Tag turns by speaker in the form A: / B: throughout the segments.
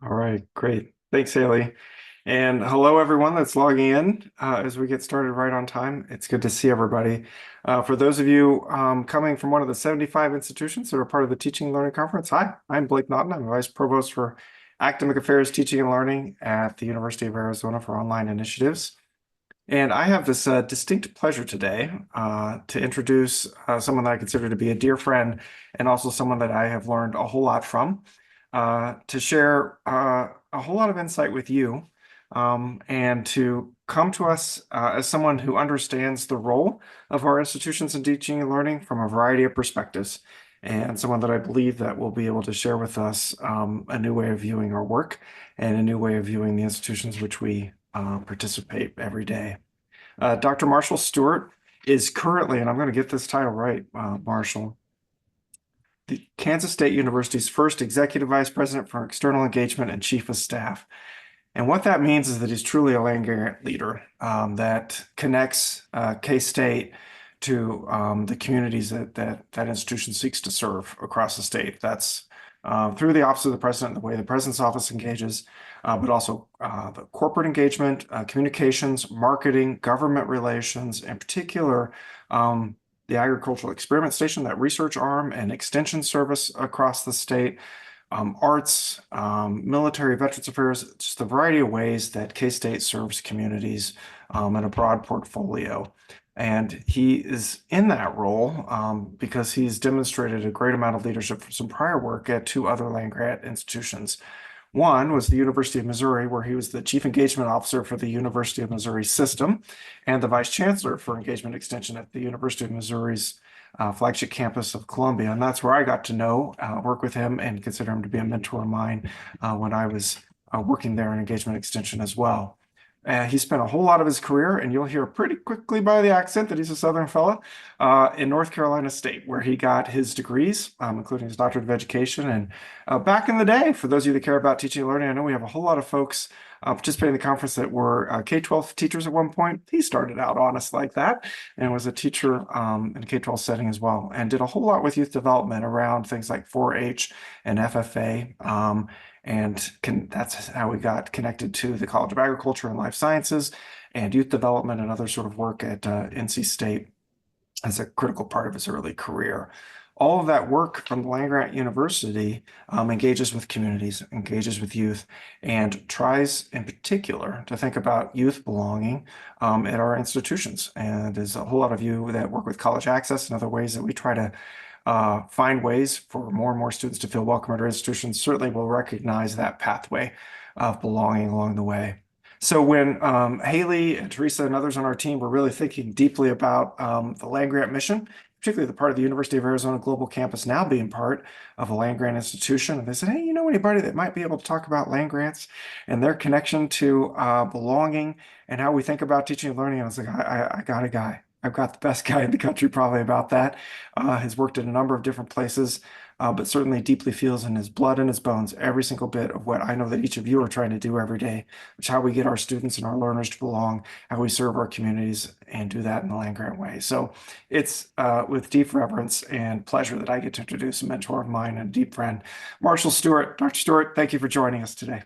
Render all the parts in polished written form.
A: All right, great. Thanks, Haley. And hello, everyone that's logging in as we get started right on time. It's good to see everybody. For those of you coming from one of the 75 institutions that are part of the Teaching and Learning Conference, hi, I'm Blake Naughton. I'm Vice Provost for Academic Affairs, Teaching and Learning at the University of Arizona for Online Initiatives. And I have this distinct pleasure today to introduce someone that I consider to be a dear friend and also someone that I have learned a whole lot from to share a whole lot of insight with you and to come to us as someone who understands the role of our institutions in teaching and learning from a variety of perspectives, and someone that I believe that will be able to share with us a new way of viewing our work and a new way of viewing the institutions which we participate every day. Dr. Marshall Stewart is currently, and I'm going to get this title right, Marshall, the Kansas State University's first executive vice president for external engagement and chief of staff. And what that means is that he's truly a land-grant leader that connects K-State to the communities that institution seeks to serve across the state. That's through the Office of the President, the way the President's Office engages, but also the corporate engagement, communications, marketing, government relations, in particular, the Agricultural Experiment Station, that research arm and extension service across the state, arts, military, veterans affairs, just a variety of ways that K-State serves communities in a broad portfolio. And he is in that role because he's demonstrated a great amount of leadership from some prior work at two other land-grant institutions. One was the University of Missouri, where he was the Chief Engagement Officer for the University of Missouri System and the Vice Chancellor for Engagement Extension at the University of Missouri's flagship campus of Columbia. And that's where I got to know, work with him, and consider him to be a mentor of mine when I was working there in engagement extension as well. He spent a whole lot of his career, and you'll hear pretty quickly by the accent that he's a Southern fella, in North Carolina State, where he got his degrees, including his doctorate of education. And back in the day, for those of you that care about teaching and learning, I know we have a whole lot of folks participating in the conference that were K-12 teachers at one point. He started out honest like that and was a teacher in a K-12 setting as well, and did a whole lot with youth development around things like 4-H and FFA. That's how we got connected to the College of Agriculture and Life Sciences and youth development and other sort of work at NC State as a critical part of his early career. All of that work from the land-grant university engages with communities, engages with youth, and tries in particular to think about youth belonging at our institutions. And there's a whole lot of you that work with college access and other ways that we try to find ways for more and more students to feel welcome at our institutions. Certainly will recognize that pathway of belonging along the way. So when Haley and Teresa and others on our team were really thinking deeply about the land-grant mission, particularly the part of the University of Arizona Global Campus now being part of a land-grant institution, and they said, hey, you know anybody that might be able to talk about land grants and their connection to belonging and how we think about teaching and learning? And I was like, I got a guy. I've got the best guy in the country probably about that. Has worked at a number of different places, but certainly deeply feels in his blood and his bones every single bit of what I know that each of you are trying to do every day, which is how we get our students and our learners to belong, how we serve our communities, and do that in the land-grant way. So it's with deep reverence and pleasure that I get to introduce a mentor of mine and a deep friend, Marshall Stewart. Dr. Stewart, thank you for joining us today.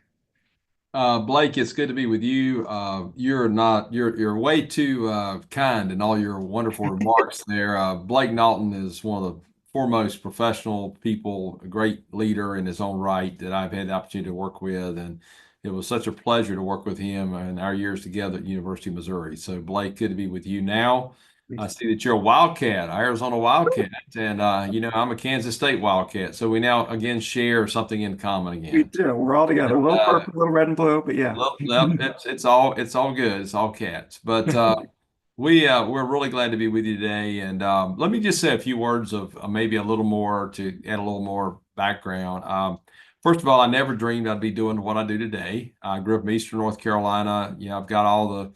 B: Blake, it's good to be with you. You're way too kind in all your wonderful remarks there. Blake Naughton is one of the foremost professional people, a great leader in his own right that I've had the opportunity to work with. And it was such a pleasure to work with him in our years together at University of Missouri. So Blake, good to be with you now. I see that you're a Wildcat, Arizona Wildcat, and I'm a Kansas State Wildcat. So we now again share something in common
A: We
B: again.
A: do. We're all together. A little purple, a little red and blue, but yeah.
B: Well, no, it's all good. It's all cats. But we're really glad to be with you today. And let me just say a few words of maybe a little more to add a little more background. First of all, I never dreamed I'd be doing what I do today. I grew up in Eastern North Carolina. I've got all the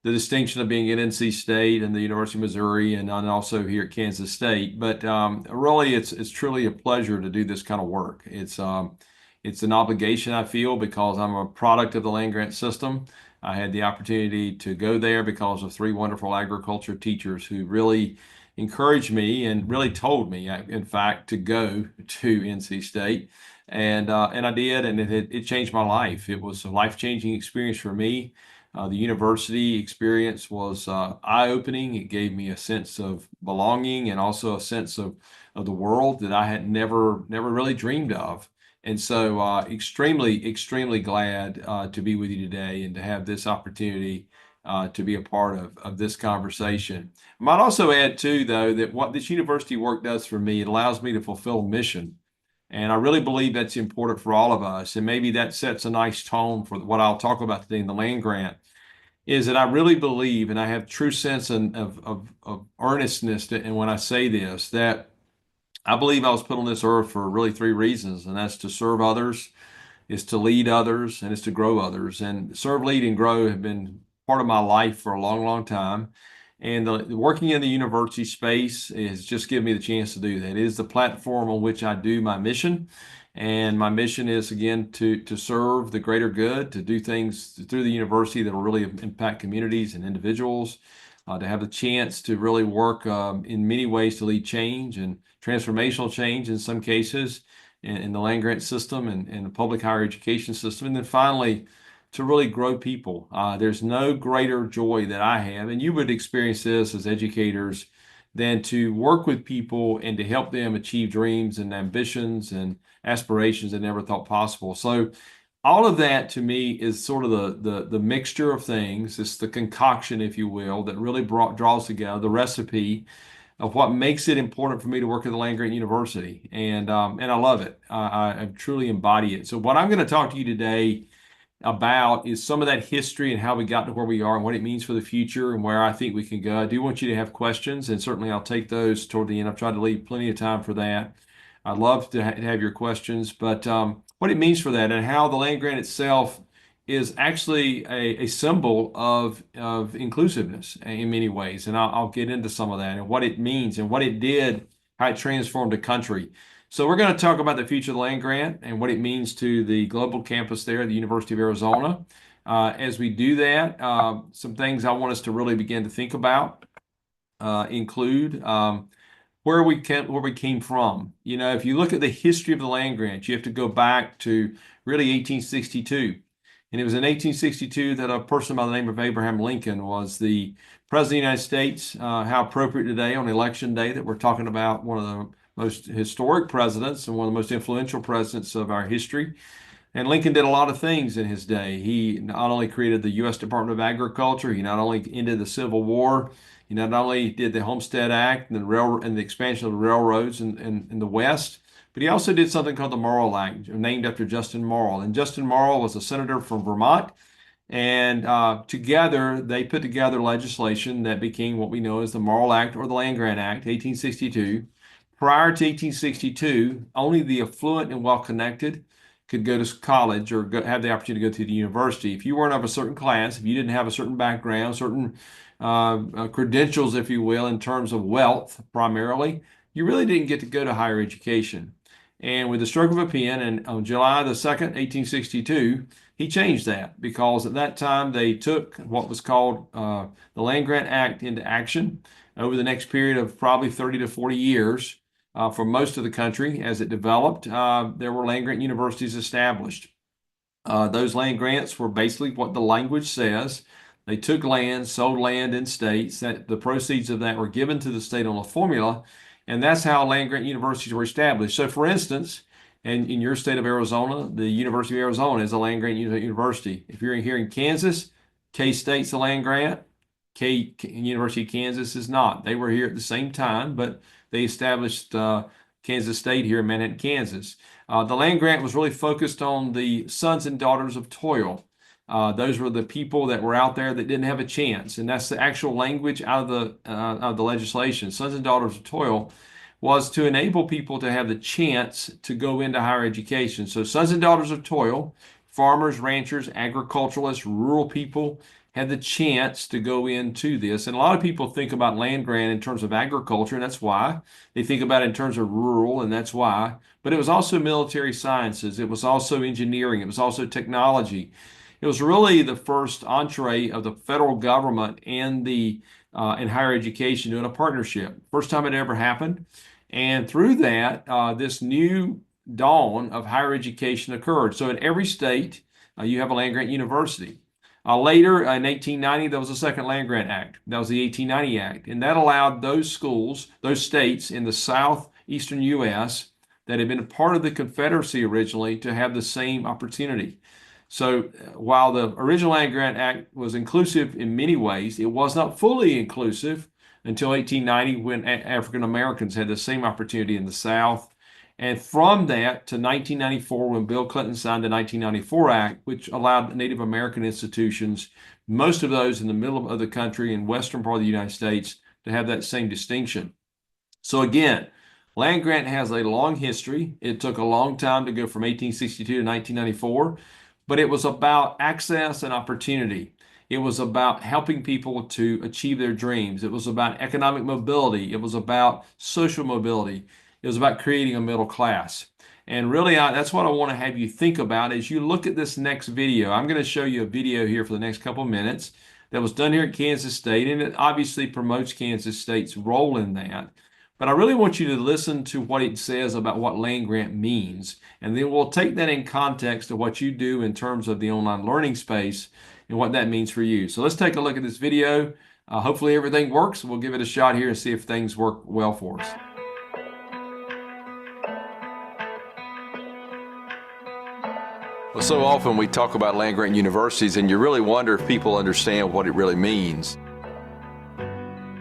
B: distinction of being at NC State and the University of Missouri, and also here at Kansas State. But really, it's truly a pleasure to do this kind of work. It's an obligation I feel because I'm a product of the land grant system. I had the opportunity to go there because of three wonderful agriculture teachers who really encouraged me and really told me, in fact, to go to NC State. And I did, and it changed my life. It was a life-changing experience for me. The university experience was eye-opening. It gave me a sense of belonging and also a sense of the world that I had never really dreamed of. And so, extremely glad to be with you today and to have this opportunity to be a part of this conversation. I might also add, too, though, that what this university work does for me, it allows me to fulfill a mission. And I really believe that's important for all of us. And maybe that sets a nice tone for what I'll talk about today in the land grant, is that I really believe, and I have true sense of earnestness, and when I say this, that I believe I was put on this earth for really three reasons, and that's to serve others, is to lead others, and it's to grow others. And serve, lead, and grow have been part of my life for a long time. And working in the university space has just given me the chance to do that. It is the platform on which I do my mission. And my mission is, again, to serve the greater good, to do things through the university that will really impact communities and individuals, to have the chance to really work in many ways to lead change and transformational change in some cases in the land grant system and the public higher education system. And then finally, to really grow people. There's no greater joy that I have, and you would experience this as educators, than to work with people and to help them achieve dreams and ambitions and aspirations they never thought possible. So all of that to me is sort of the mixture of things. It's the concoction, if you will, that really draws together the recipe of what makes it important for me to work at the land grant university. And I love it. I truly embody it. So what I'm going to talk to you today about is some of that history and how we got to where we are and what it means for the future and where I think we can go. I do want you to have questions, and certainly I'll take those toward the end. I've tried to leave plenty of time for that. I'd love to have your questions, but what it means for that and how the land grant itself is actually a symbol of inclusiveness in many ways. And I'll get into some of that and what it means and what it did, how it transformed the country. So we're going to talk about the future of the land grant and what it means to the global campus there at the University of Arizona. As we do that, some things I want us to really begin to think about include where we came from. You know, if you look at the history of the land grant, you have to go back to really 1862. And it was in 1862 that a person by the name of Abraham Lincoln was the President of the United States. How appropriate today on election day that we're talking about one of the most historic presidents and one of the most influential presidents of our history. And Lincoln did a lot of things in his day. He not only created the U.S. Department of Agriculture, he not only ended the Civil War, he not only did the Homestead Act and the expansion of the railroads in the West, but he also did something called the Morrill Act, named after Justin Morrill. And Justin Morrill was a senator from Vermont. And together, they put together legislation that became what we know as the Morrill Act or the Land Grant Act, 1862. Prior to 1862, only the affluent and well-connected could go to college or have the opportunity to go to the university. If you weren't of a certain class, if you didn't have a certain background, certain credentials, if you will, in terms of wealth primarily, you really didn't get to go to higher education. And with the stroke of a pen, and on July the 2nd, 1862, he changed that because at that time they took what was called the Land Grant Act into action over the next period of probably 30 to 40 years. For most of the country, as it developed, there were land grant universities established. Those land grants were basically what the language says. They took land, sold land in states, that the proceeds of that were given to the state on a formula, and that's how land grant universities were established. So, for instance, in your state of Arizona, the University of Arizona is a land grant university. If you're here in Kansas, K-State's a land grant. University of Kansas is not. They were here at the same time, but they established Kansas State here in Manhattan, Kansas. The land grant was really focused on the sons and daughters of toil. Those were the people that were out there that didn't have a chance, and that's the actual language out of the legislation. Sons and daughters of toil was to enable people to have the chance to go into higher education. So sons and daughters of toil, farmers, ranchers, agriculturalists, rural people, had the chance to go into this. And a lot of people think about land grant in terms of agriculture, and that's why. They think about it in terms of rural, and that's why. But it was also military sciences. It was also engineering. It was also technology. It was really the first entree of the federal government and the in higher education doing a partnership. First time it ever happened. And through that, this new dawn of higher education occurred. So in every state, you have a land-grant university. Later, in 1890, there was a second Land-Grant Act. That was the 1890 Act. And that allowed those schools, those states in the southeastern U.S. that had been a part of the Confederacy originally to have the same opportunity. So while the original Land-Grant Act was inclusive in many ways, it was not fully inclusive until 1890 when African Americans had the same opportunity in the South. And from that to 1994, when Bill Clinton signed the 1994 Act, which allowed Native American institutions, most of those in the middle of the country and western part of the United States, to have that same distinction. So again, land grant has a long history. It took a long time to go from 1862 to 1994, but it was about access and opportunity. It was about helping people to achieve their dreams. It was about economic mobility. It was about social mobility. It was about creating a middle class. And really, that's what I want to have you think about as you look at this next video. I'm going to show you a video here for the next couple of minutes that was done here at Kansas State, and it obviously promotes Kansas State's role in that. But I really want you to listen to what it says about what land grant means, and then we'll take that in context of what you do in terms of the online learning space and what that means for you. So let's take a look at this video. Hopefully everything works. We'll give it a shot here and see if things work well for us.
C: Well, so often we talk about land-grant universities, and you really wonder if people understand what it really means.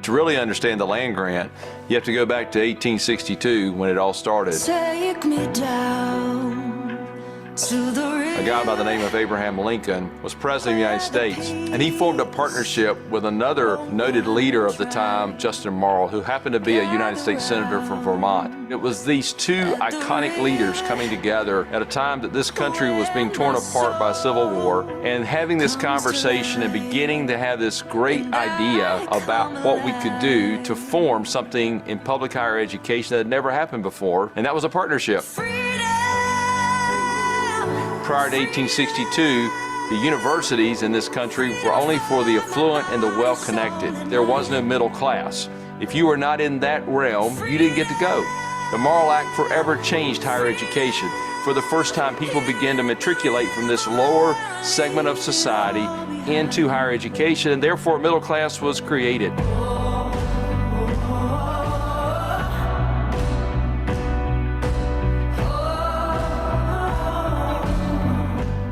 C: To really understand the land grant, you have to go back to 1862 when it all started.
D: Take me down to the
C: A guy by the name of Abraham Lincoln was president of the United States, and he formed a partnership with another noted leader of the time, Justin Morrill, who happened to be a United States Senator from Vermont. It was these two iconic leaders coming together at a time that this country was being torn apart by a civil war, and having this conversation and beginning to have this great idea about what we could do to form something in public higher education that had never happened before, and that was a partnership. Prior to 1862, the universities in this country were only for the affluent and the well-connected. There was no middle class. If you were not in that realm, you didn't get to go. The Morrill Act forever changed higher education. For the first time, people began to matriculate from this lower segment of society into higher education, and therefore a middle class was created.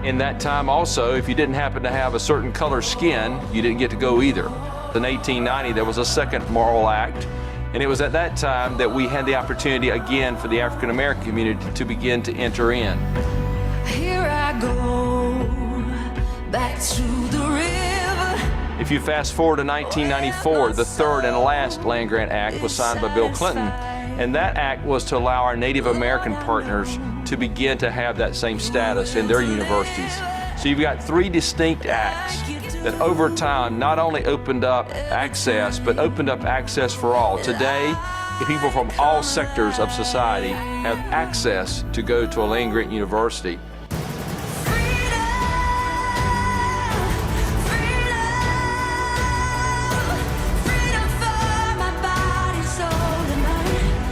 C: In that time also, if you didn't happen to have a certain color skin, you didn't get to go either. In 1890, there was a second Morrill Act, and it was at that time that we had the opportunity again for the African American community to begin to enter in.
D: Here I go, back to the river.
C: If you fast forward to 1994, the third and last Land Grant Act was signed by Bill Clinton, and that act was to allow our Native American partners to begin to have that same status in their universities. So you've got three distinct acts that over time not only opened up access, but opened up access for all. Today, people from all sectors of society have access to go to a land-grant university.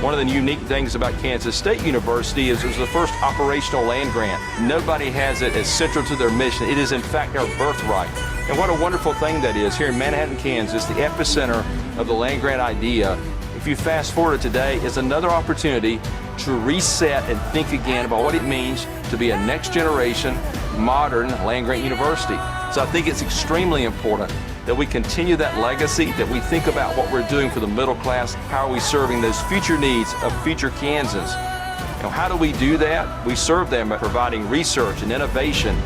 C: One of the unique things about Kansas State University is it was the first operational land grant. Nobody has it as central to their mission. It is in fact our birthright. And what a wonderful thing that is here in Manhattan, Kansas, the epicenter of the land grant idea. If you fast forward to today, is another opportunity to reset and think again about what it means to be a next generation modern land grant university. So I think it's extremely important that we continue that legacy, that we think about what we're doing for the middle class, how are we serving those future needs of future Kansas. And how do we do that? We serve them by providing research and innovation.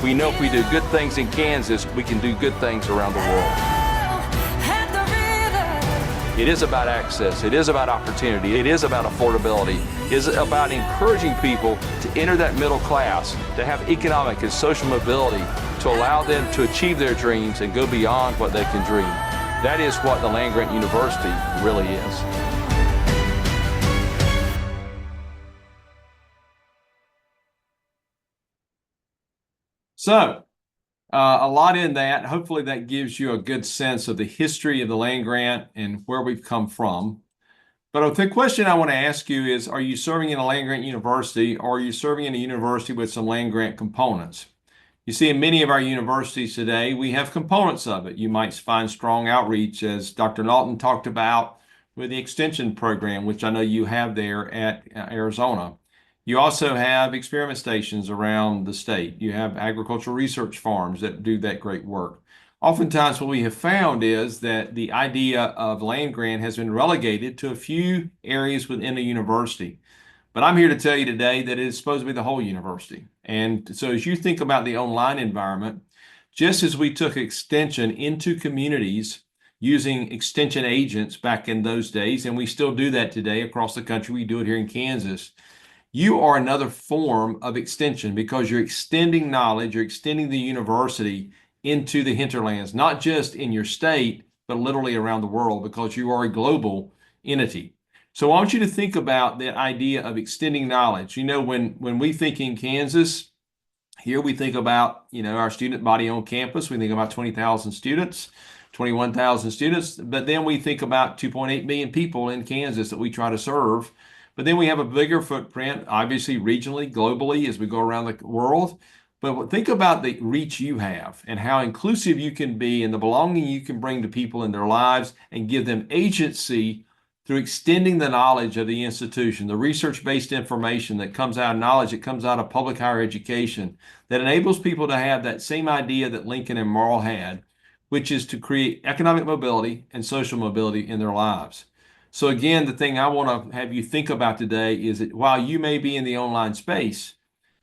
C: We know if we do good things in Kansas, we can do good things around the world. It is about access, it is about opportunity, it is about affordability, it is about encouraging people to enter that middle class, to have economic and social mobility, to allow them to achieve their dreams and go beyond what they can dream. That is what the Land Grant University really is.
B: So, A lot in that. Hopefully, that gives you a good sense of the history of the land grant and where we've come from. But the question I want to ask you is, are you serving in a land grant university, or are you serving in a university with some land grant components? You see, in many of our universities today, we have components of it. You might find strong outreach, as Dr. Naughton talked about with the extension program, which I know you have there at Arizona. You also have experiment stations around the state. You have agricultural research farms that do that great work. Oftentimes, what we have found is that the idea of land grant has been relegated to a few areas within a university. But I'm here to tell you today that it is supposed to be the whole university. And so as you think about the online environment, just as we took extension into communities using extension agents back in those days, and we still do that today across the country, we do it here in Kansas, you are another form of extension because you're extending knowledge, you're extending the university into the hinterlands, not just in your state, but literally around the world because you are a global entity. So I want you to think about that idea of extending knowledge. You know, when we think in Kansas, here we think about, our student body on campus. We think about 20,000 students, 21,000 students, but then we think about 2.8 million people in Kansas that we try to serve. But then we have a bigger footprint, obviously regionally, globally, as we go around the world. But think about the reach you have and how inclusive you can be and the belonging you can bring to people in their lives and give them agency through extending the knowledge of the institution, the research-based information that comes out of knowledge that comes out of public higher education that enables people to have that same idea that Lincoln and Marl had, which is to create economic mobility and social mobility in their lives. So again, the thing I want to have you think about today is that while you may be in the online space,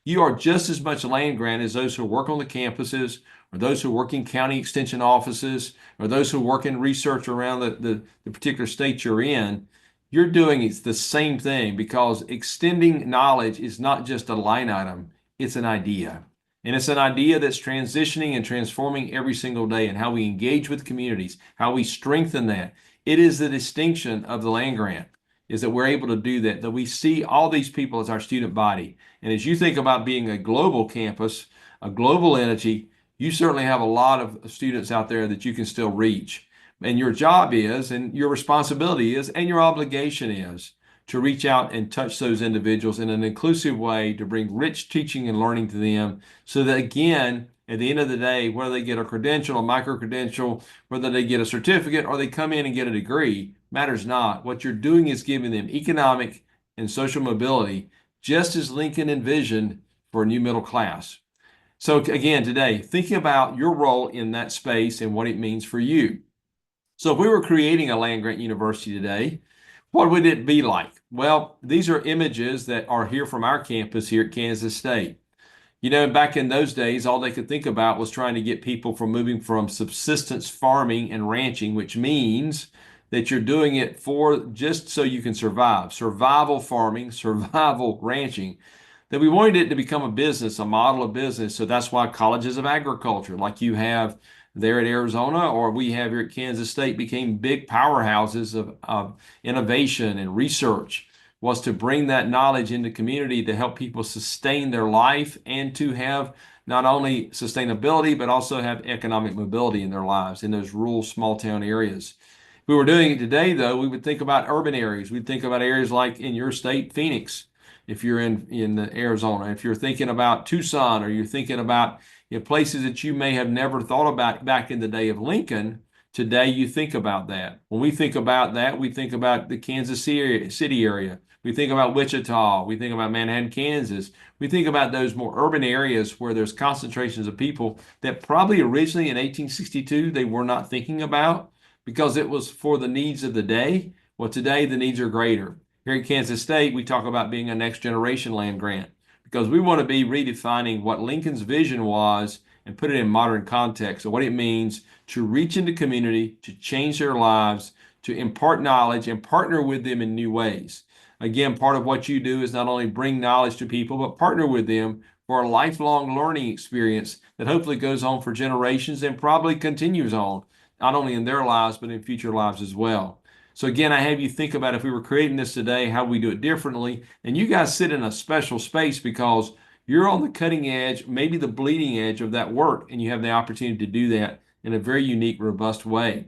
B: you are just as much land grant as those who work on the campuses, or those who work in county extension offices, or those who work in research around the particular state you're in. You're doing the same thing because extending knowledge is not just a line item, it's an idea. And it's an idea that's transitioning and transforming every single day, and how we engage with communities, how we strengthen that. It is the distinction of the land grant, is that we're able to do that we see all these people as our student body. And as you think about being a global campus, a global entity, you certainly have a lot of students out there that you can still reach. And your job is, and your responsibility is, and your obligation is to reach out and touch those individuals in an inclusive way to bring rich teaching and learning to them so that, again, at the end of the day, whether they get a credential, a micro-credential, whether they get a certificate or they come in and get a degree, matters not. What you're doing is giving them economic and social mobility, just as Lincoln envisioned for a new middle class. So again, today, thinking about your role in that space and what it means for you. So if we were creating a land grant university today, what would it be like? Well, these are images that are here from our campus here at Kansas State. Back in those days, all they could think about was trying to get people from moving from subsistence farming and ranching, which means that you're doing it for just so you can survive. Survival farming, survival ranching. That we wanted it to become a business, a model of business. So that's why colleges of agriculture, like you have there at Arizona, or we have here at Kansas State, became big powerhouses of innovation and research, was to bring that knowledge into community to help people sustain their life and to have not only sustainability, but also have economic mobility in their lives in those rural small town areas. If we were doing it today, though, we would think about urban areas. We'd think about areas like in your state, Phoenix, if you're in Arizona. If you're thinking about Tucson, or you're thinking about places that you may have never thought about back in the day of Lincoln, today you think about that. When we think about that, we think about the Kansas City area. We think about Wichita. We think about Manhattan, Kansas. We think about those more urban areas where there's concentrations of people that probably originally in 1862 they were not thinking about because it was for the needs of the day. Well, today the needs are greater. Here at Kansas State, we talk about being a next generation land grant because we want to be redefining what Lincoln's vision was and put it in modern context of what it means to reach into community, to change their lives, to impart knowledge and partner with them in new ways. Again, part of what you do is not only bring knowledge to people, but partner with them for a lifelong learning experience that hopefully goes on for generations and probably continues on, not only in their lives, but in future lives as well. So again, I have you think about if we were creating this today, how we do it differently. And you guys sit in a special space because you're on the cutting edge, maybe the bleeding edge of that work, and you have the opportunity to do that in a very unique, robust way.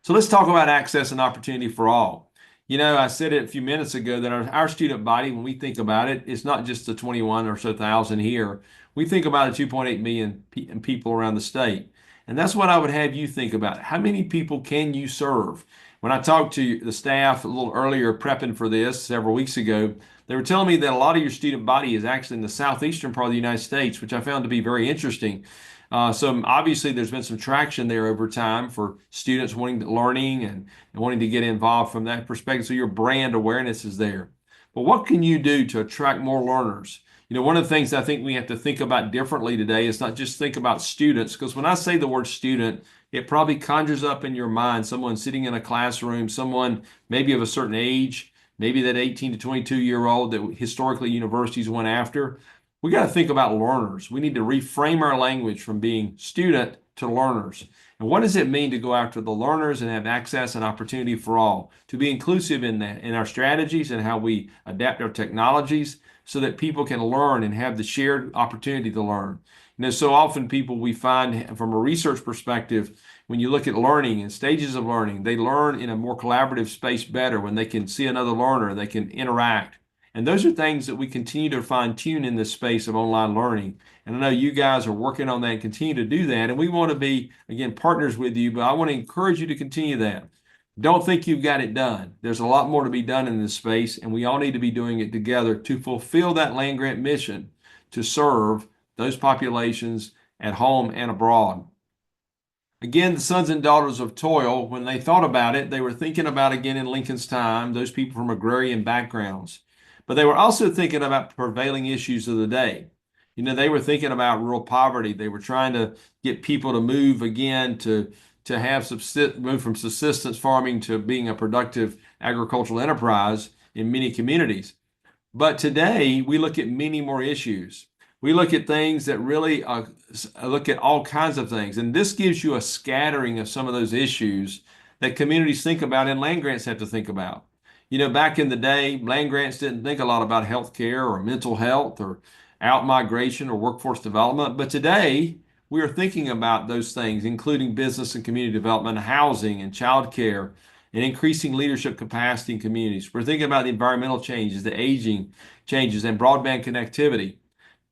B: So let's talk about access and opportunity for all. I said it a few minutes ago that our student body, when we think about it, it's not just the 21 or so thousand here. We think about 2.8 million people around the state. And that's what I would have you think about. How many people can you serve? When I talked to the staff a little earlier prepping for this several weeks ago, they were telling me that a lot of your student body is actually in the southeastern part of the United States, which I found to be very interesting. So obviously there's been some traction there over time for students learning and wanting to get involved from that perspective. So your brand awareness is there. But what can you do to attract more learners? One of the things I think we have to think about differently today is not just think about students, because when I say the word student, it probably conjures up in your mind someone sitting in a classroom, someone maybe of a certain age, maybe that 18 to 22-year-old that historically universities went after. We got to think about learners. We need to reframe our language from being student to learners. And what does it mean to go after the learners and have access and opportunity for all? To be inclusive in that, in our strategies and how we adapt our technologies so that people can learn and have the shared opportunity to learn. So often people we find from a research perspective, when you look at learning and stages of learning, they learn in a more collaborative space better when they can see another learner, they can interact. And those are things that we continue to fine tune in this space of online learning. And I know you guys are working on that and continue to do that. And we want to be, again, partners with you, but I want to encourage you to continue that. Don't think you've got it done. There's a lot more to be done in this space, and we all need to be doing it together to fulfill that land grant mission to serve those populations at home and abroad. Again, the sons and daughters of toil, when they thought about it, they were thinking about, again, in Lincoln's time, those people from agrarian backgrounds. But they were also thinking about prevailing issues of the day. They were thinking about rural poverty. They were trying to get people to move again to have move from subsistence farming to being a productive agricultural enterprise in many communities. But today, we look at many more issues. We look at things that really look at all kinds of things. And this gives you a scattering of some of those issues that communities think about and land grants have to think about. Back in the day, land grants didn't think a lot about healthcare or mental health or out-migration or workforce development. But today, we are thinking about those things, including business and community development, housing and childcare, and increasing leadership capacity in communities. We're thinking about the environmental changes, the aging changes, and broadband connectivity.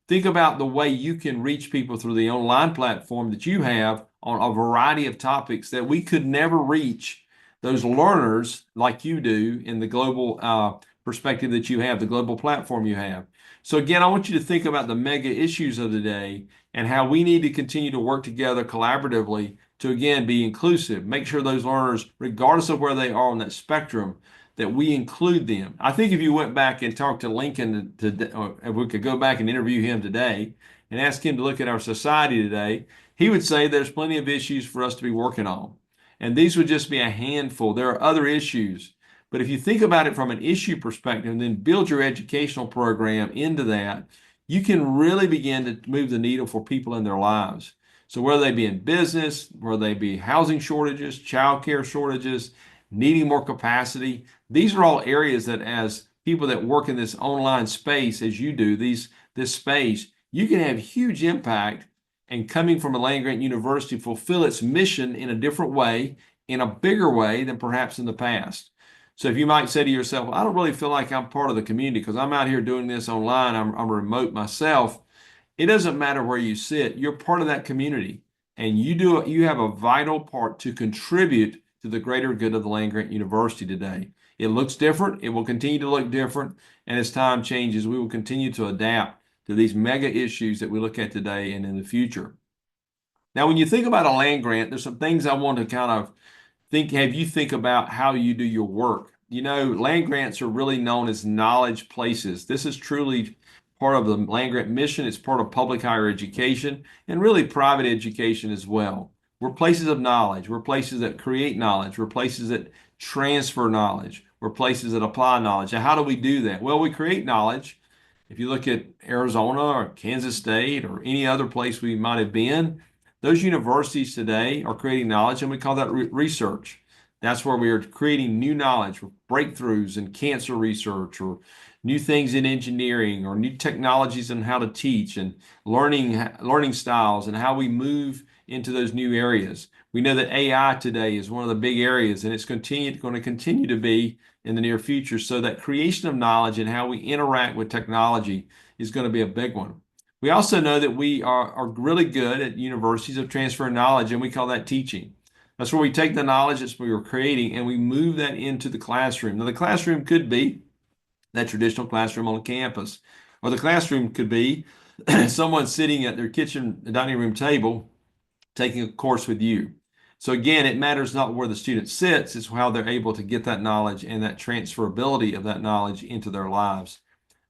B: Think about the way you can reach people through the online platform that you have on a variety of topics that we could never reach those learners like you do in the global perspective that you have, the global platform you have. So again, I want you to think about the mega issues of the day and how we need to continue to work together collaboratively to, again, be inclusive. Make sure those learners, regardless of where they are on that spectrum, that we include them. I think if you went back and talked to Lincoln today, or if we could go back and interview him today and ask him to look at our society today, he would say there's plenty of issues for us to be working on. And these would just be a handful. There are other issues. But if you think about it from an issue perspective and then build your educational program into that, you can really begin to move the needle for people in their lives. So whether they be in business, whether they be housing shortages, childcare shortages, needing more capacity, these are all areas that as people that work in this online space, as you do, this space, you can have huge impact and coming from a land-grant university fulfill its mission in a different way, in a bigger way than perhaps in the past. So if you might say to yourself, well, I don't really feel like I'm part of the community because I'm out here doing this online, I'm remote myself. It doesn't matter where you sit, you're part of that community. And you have a vital part to contribute to the greater good of the land-grant university today. It looks different, it will continue to look different, and as time changes, we will continue to adapt to these mega issues that we look at today and in the future. Now, when you think about a land grant, there's some things I want to kind of have you think about how you do your work. Land grants are really known as knowledge places. This is truly part of the land grant mission. It's part of public higher education and really private education as well. We're places of knowledge. We're places that create knowledge. We're places that transfer knowledge. We're places that apply knowledge. And how do we do that? Well, we create knowledge. If you look at Arizona or Kansas State or any other place we might have been, those universities today are creating knowledge, and we call that research. That's where we are creating new knowledge, breakthroughs in cancer research, or new things in engineering, or new technologies on how to teach, and learning styles and how we move into those new areas. We know that AI today is one of the big areas, and it's going to continue to be in the near future. So that creation of knowledge and how we interact with technology is going to be a big one. We also know that we are really good at universities of transferring knowledge, and we call that teaching. That's where we take the knowledge that we were creating and we move that into the classroom. Now, the classroom could be that traditional classroom on campus, or the classroom could be someone sitting at their kitchen dining room table taking a course with you. So again, it matters not where the student sits, it's how they're able to get that knowledge and that transferability of that knowledge into their lives.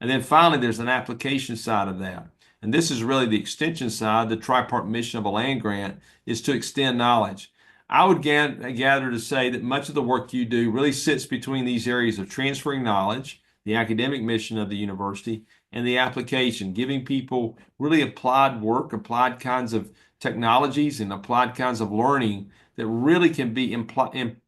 B: And then finally, there's an application side of that. And this is really the extension side. The tripart mission of a land grant is to extend knowledge. I would gather to say that much of the work you do really sits between these areas of transferring knowledge, the academic mission of the university, and the application, giving people really applied work, applied kinds of technologies, and applied kinds of learning that really can be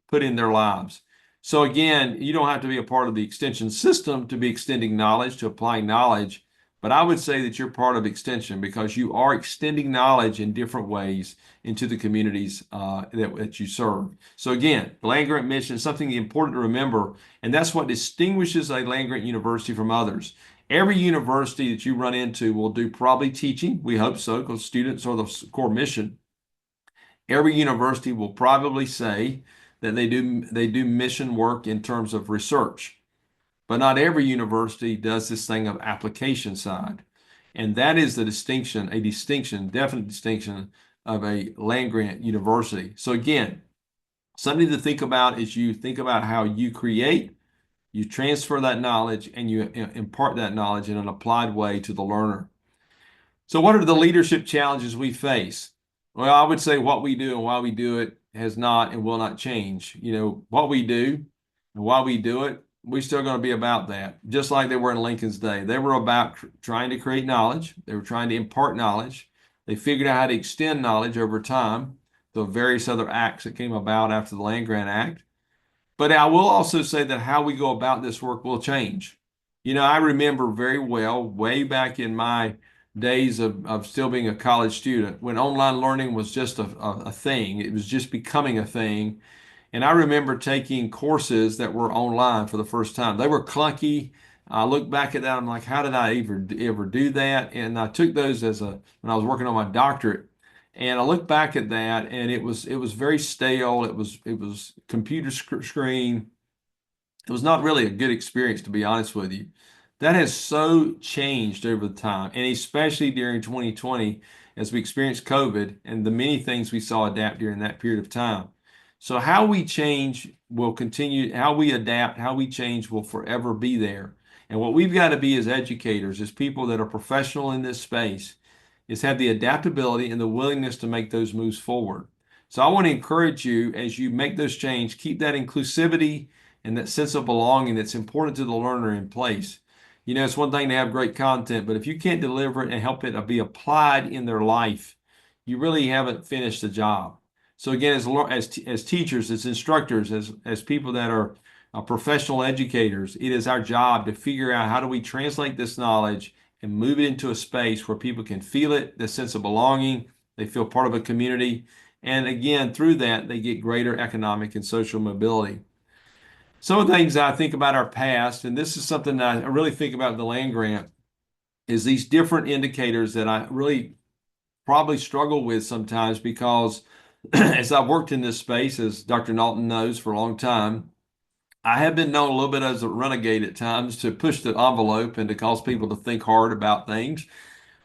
B: put in their lives. So again, you don't have to be a part of the extension system to be extending knowledge, to applying knowledge, but I would say that you're part of extension because you are extending knowledge in different ways into the communities that you serve. So again, the land grant mission is something important to remember, and that's what distinguishes a land grant university from others. Every university that you run into will do probably teaching. We hope so, because students are the core mission. Every university will probably say that they do mission work in terms of research. But not every university does this thing of application side. And that is the distinction, definite distinction of a land grant university. So again, something to think about is you think about how you create, you transfer that knowledge, and you impart that knowledge in an applied way to the learner. So what are the leadership challenges we face? Well, I would say what we do and why we do it has not and will not change. What we do and why we do it, we're still going to be about that, just like they were in Lincoln's day. They were about trying to create knowledge. They were trying to impart knowledge. They figured out how to extend knowledge over time through various other acts that came about after the Land Grant Act. But I will also say that how we go about this work will change. I remember very well, way back in my days of still being a college student, when online learning was just a thing. It was just becoming a thing. And I remember taking courses that were online for the first time. They were clunky. I look back at that, I'm like, how did I ever do that? And I took those when I was working on my doctorate. And I look back at that, and it was very stale. It was computer screen. It was not really a good experience, to be honest with you. That has so changed over the time, and especially during 2020, as we experienced COVID and the many things we saw adapt during that period of time. So how we change will continue, how we adapt, how we change will forever be there. And what we've got to be as educators, as people that are professional in this space, is have the adaptability and the willingness to make those moves forward. So I want to encourage you, as you make those changes, keep that inclusivity and that sense of belonging that's important to the learner in place. It's one thing to have great content, but if you can't deliver it and help it be applied in their life, you really haven't finished the job. So again, as teachers, as instructors, as people that are professional educators, it is our job to figure out how do we translate this knowledge and move it into a space where people can feel it, the sense of belonging, they feel part of a community, and again, through that, they get greater economic and social mobility. Some of the things I think about our past, and this is something that I really think about the land grant, is these different indicators that I really probably struggle with sometimes because as I've worked in this space, as Dr. Naughton knows, for a long time, I have been known a little bit as a renegade at times to push the envelope and to cause people to think hard about things.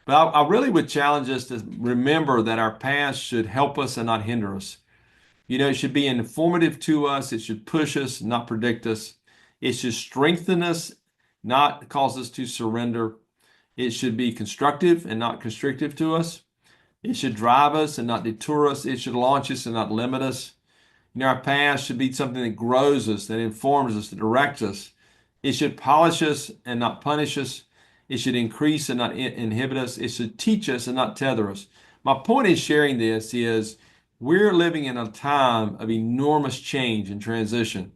B: But I really would challenge us to remember that our past should help us and not hinder us. It should be informative to us. It should push us, not predict us. It should strengthen us, not cause us to surrender. It should be constructive and not constrictive to us. It should drive us and not deter us. It should launch us and not limit us. Our past should be something that grows us, that informs us, that directs us. It should polish us and not punish us. It should increase and not inhibit us. It should teach us and not tether us. My point in sharing this is we're living in a time of enormous change and transition.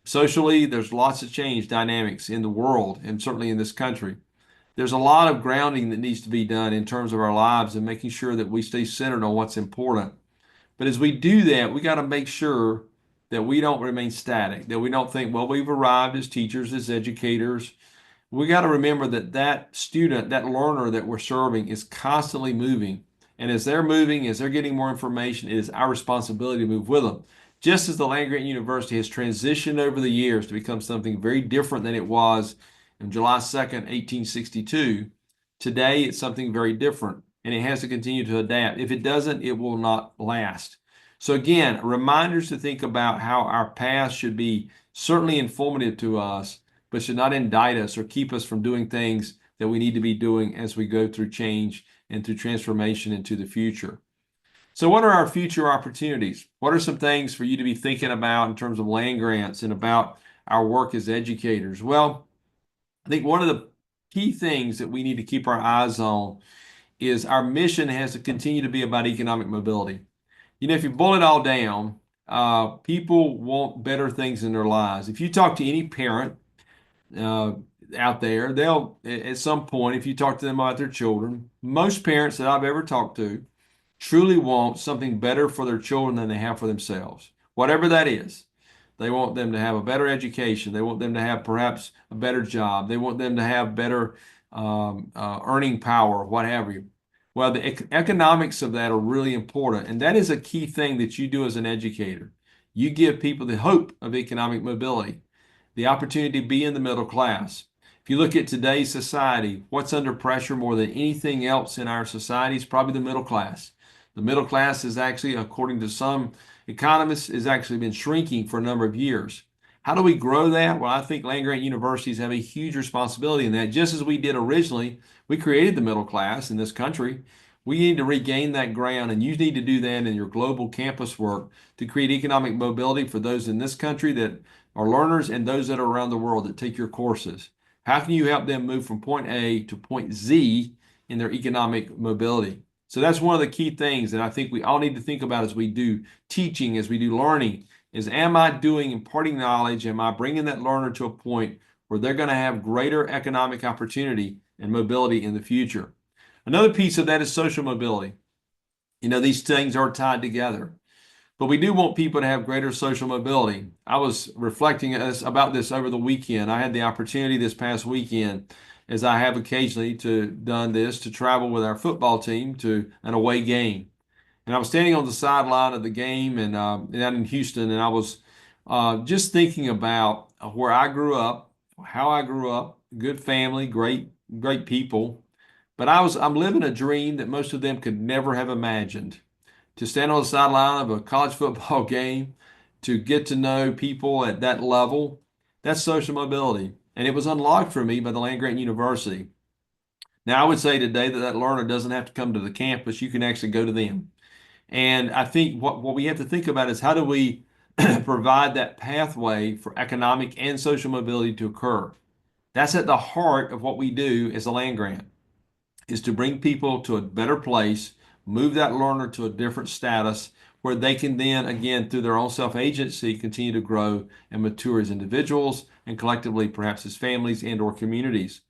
B: Socially, there's lots of change dynamics in the world and certainly in this country. There's a lot of grounding that needs to be done in terms of our lives and making sure that we stay centered on what's important. But as we do that, we got to make sure that we don't remain static, that we don't think, well, we've arrived as teachers, as educators. We got to remember that that student, that learner that we're serving is constantly moving. And as they're moving, as they're getting more information, it is our responsibility to move with them. Just as the land-grant university has transitioned over the years to become something very different than it was on July 2nd, 1862, today it's something very different, and it has to continue to adapt. If it doesn't, it will not last. So again, reminders to think about how our past should be certainly informative to us, but should not indict us or keep us from doing things that we need to be doing as we go through change and through transformation into the future. So what are our future opportunities? What are some things for you to be thinking about in terms of land grants and about our work as educators? Well, I think one of the key things that we need to keep our eyes on is our mission has to continue to be about economic mobility. You know, if you boil it all down, people want better things in their lives. If you talk to any parent out there, they'll, at some point, if you talk to them about their children, most parents that I've ever talked to truly want something better for their children than they have for themselves, whatever that is. They want them to have a better education. They want them to have perhaps a better job. They want them to have better earning power, what have you. Well, the economics of that are really important. And that is a key thing that you do as an educator. You give people the hope of economic mobility, the opportunity to be in the middle class. If you look at today's society, what's under pressure more than anything else in our society is probably the middle class. The middle class is actually, according to some economists, has actually been shrinking for a number of years. How do we grow that? Well, I think land-grant universities have a huge responsibility in that. Just as we did originally, we created the middle class in this country. We need to regain that ground, and you need to do that in your global campus work to create economic mobility for those in this country that are learners and those that are around the world that take your courses. How can you help them move from point A to point Z in their economic mobility? So that's one of the key things that I think we all need to think about as we do teaching, as we do learning, is am I doing imparting knowledge? Am I bringing that learner to a point where they're going to have greater economic opportunity and mobility in the future? Another piece of that is social mobility. You know, these things are tied together, but we do want people to have greater social mobility. I was reflecting about this over the weekend. I had the opportunity this past weekend, as I have occasionally done this, to travel with our football team to an away game. And I was standing on the sideline of the game and down in Houston, and I was just thinking about where I grew up, how I grew up, good family, great people. But I'm living a dream that most of them could never have imagined. To stand on the sideline of a college football game, to get to know people at that level, that's social mobility. And it was unlocked for me by the land-grant university. Now, I would say today that learner doesn't have to come to the campus. You can actually go to them. And I think what we have to think about is how do we provide that pathway for economic and social mobility to occur? That's at the heart of what we do as a land grant, is to bring people to a better place, move that learner to a different status where they can then, again, through their own self-agency, continue to grow and mature as individuals and collectively, perhaps as families and or communities.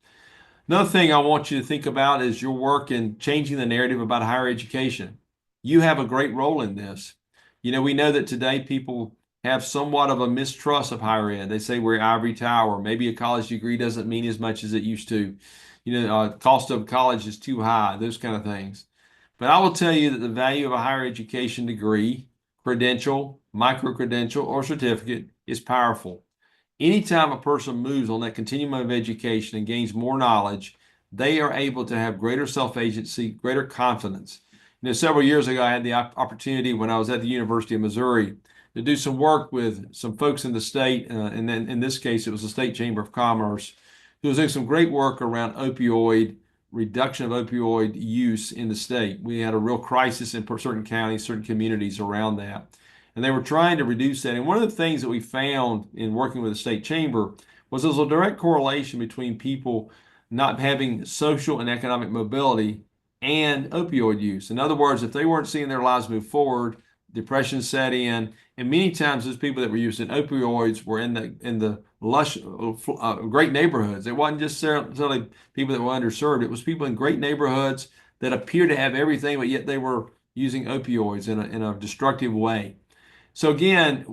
B: Another thing I want you to think about is your work in changing the narrative about higher education. You have a great role in this. You know, we know that today people have somewhat of a mistrust of higher ed. They say we're ivory tower. Maybe a college degree doesn't mean as much as it used to. You know, cost of college is too high, those kind of things. But I will tell you that the value of a higher education degree, credential, micro-credential, or certificate is powerful. Anytime a person moves on that continuum of education and gains more knowledge, they are able to have greater self-agency, greater confidence. You know, several years ago, I had the opportunity when I was at the University of Missouri to do some work with some folks in the state, and then in this case, it was the State Chamber of Commerce, who was doing some great work around reduction of opioid use in the state. We had a real crisis in certain counties, certain communities around that. And they were trying to reduce that. And one of the things that we found in working with the state chamber was there's a direct correlation between people not having social and economic mobility and opioid use. In other words, if they weren't seeing their lives move forward, depression set in, and many times those people that were using opioids were in the lush, great neighborhoods. It wasn't just necessarily people that were underserved. It was people in great neighborhoods that appeared to have everything, but yet they were using opioids in a destructive way. So again,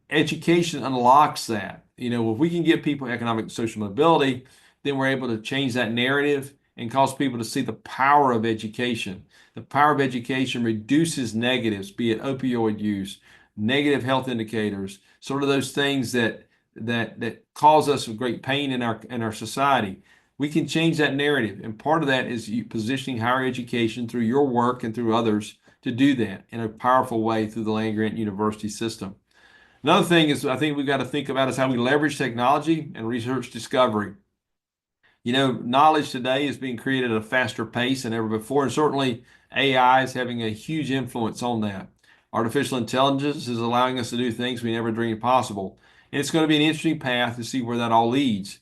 B: education unlocks that. If we can give people economic and social mobility, then we're able to change that narrative and cause people to see the power of education. The power of education reduces negatives, be it opioid use, negative health indicators, sort of those things that cause us great pain in our society. We can change that narrative, and part of that is you positioning higher education through your work and through others to do that in a powerful way through the land-grant university system. Another thing is I think we've got to think about is how we leverage technology and research discovery. Knowledge today is being created at a faster pace than ever before, and certainly AI is having a huge influence on that. Artificial intelligence is allowing us to do things we never dreamed possible, and it's going to be an interesting path to see where that all leads.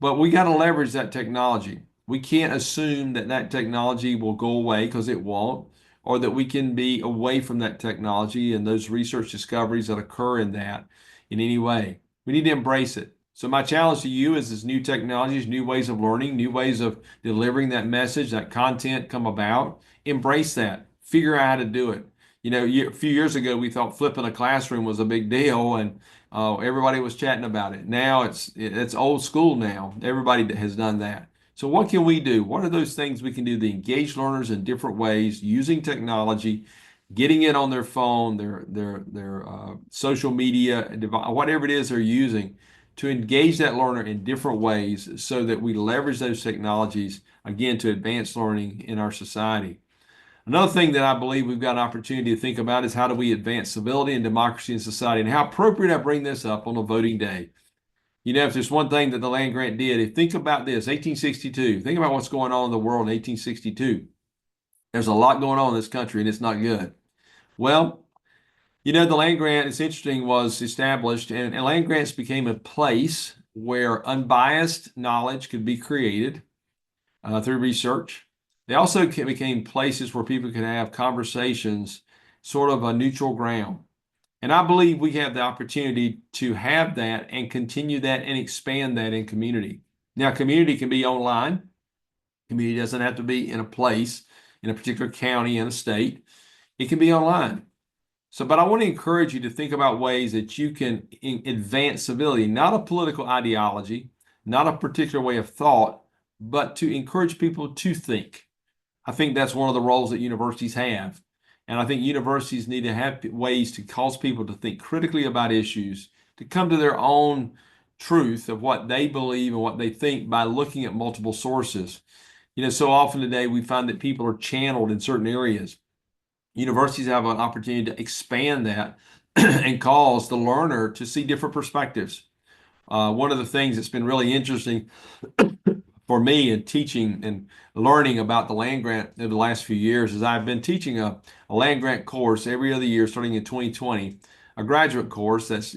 B: But we got to leverage that technology. We can't assume that technology will go away, because it won't, or that we can be away from that technology and those research discoveries that occur in that in any way. We need to embrace it. So my challenge to you is new technologies, new ways of learning, new ways of delivering that message, that content come about. Embrace that. Figure out how to do it. A few years ago, we thought flipping a classroom was a big deal, and everybody was chatting about it. Now it's old school now. Everybody has done that. So what can we do? What are those things we can do to engage learners in different ways using technology, getting it on their phone, their social media, whatever it is they're using, to engage that learner in different ways so that we leverage those technologies, again, to advance learning in our society. Another thing that I believe we've got an opportunity to think about is how do we advance civility and democracy in society, and how appropriate I bring this up on a voting day. If there's one thing that the land grant did, think about this, 1862. Think about what's going on in the world in 1862. There's a lot going on in this country, and it's not good. Well, the land grant, it's interesting, was established, and land grants became a place where unbiased knowledge could be created through research. They also became places where people could have conversations, sort of a neutral ground. And I believe we have the opportunity to have that and continue that and expand that in community. Now, community can be online. Community doesn't have to be in a place, in a particular county, in a state. It can be online. But I want to encourage you to think about ways that you can advance civility, not a political ideology, not a particular way of thought, but to encourage people to think. I think that's one of the roles that universities have. And I think universities need to have ways to cause people to think critically about issues, to come to their own truth of what they believe and what they think by looking at multiple sources. So often today we find that people are channeled in certain areas. Universities have an opportunity to expand that and cause the learner to see different perspectives. One of the things that's been really interesting for me in teaching and learning about the land grant over the last few years is I've been teaching a land grant course every other year starting in 2020, a graduate course that's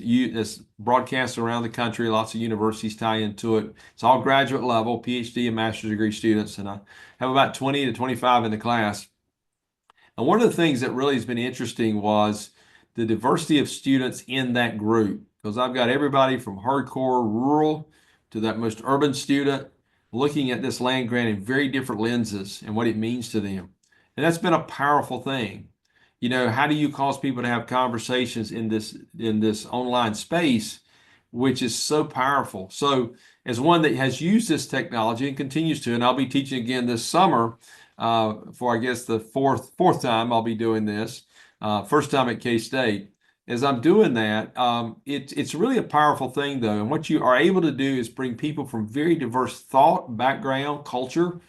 B: broadcast around the country. Lots of universities tie into it. It's all graduate level, PhD and master's degree students, and I have about 20 to 25 in the class. And one of the things that really has been interesting was the diversity of students in that group, because I've got everybody from hardcore rural to that most urban student looking at this land grant in very different lenses and what it means to them. And that's been a powerful thing. How do you cause people to have conversations in this online space, which is so powerful? So as one that has used this technology and continues to, and I'll be teaching again this summer, for I guess the fourth time I'll be doing this, first time at K-State. As I'm doing that, it's really a powerful thing though. And what you are able to do is bring people from very diverse thought, background, culture,